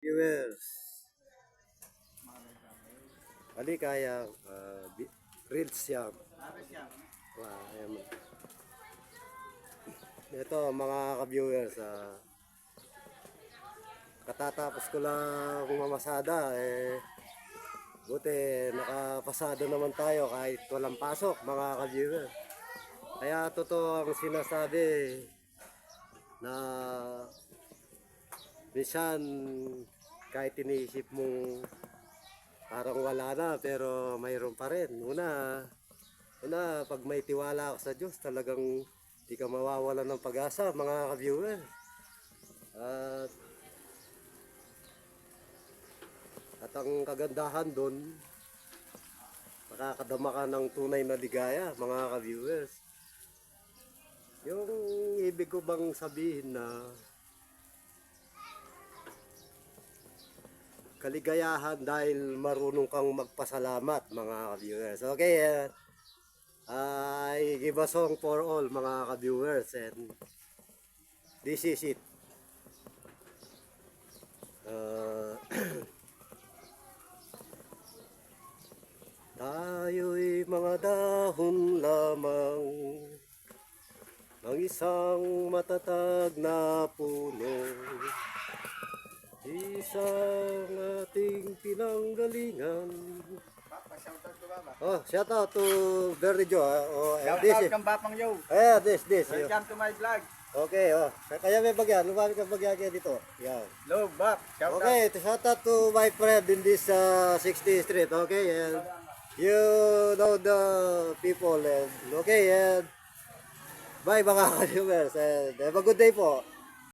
Viewers, ali kaya reels yan. Ayan. Ito mga ka-viewers, katatapos ko lang mamasada buti nakapasada naman tayo kahit walang pasok mga ka-viewers. Kaya totoo ang sinasabi na minsan kahit iniisip mong parang wala na pero mayroon pa rin. Una pag may tiwala ka sa Diyos talagang di ka mawawalan ng pag-asa mga ka-viewer. At ang kagandahan doon, makakadama ka ng tunay na ligaya mga ka-viewers. Yung ibig ko bang sabihin na kaligayahan dahil marunong kang magpasalamat mga ka-viewers. Okay, I give a song for all mga ka-viewers, and this is it. Tayo'y mga dahon lamang ng isang matatag na puno, isang ating pinanggalingan. Oh, shout out to Berry Joe. Shout out kang Bapang Yo. This. Welcome to my vlog. Okay, kaya may bagyan. Lumamig ang bagyan kaya dito. Yan. Hello, Bap. Shout out. Okay, shout out to my friend in this 60th Street. Okay, and you know the people. And okay, and bye mga ka-viewers. And have a good day po.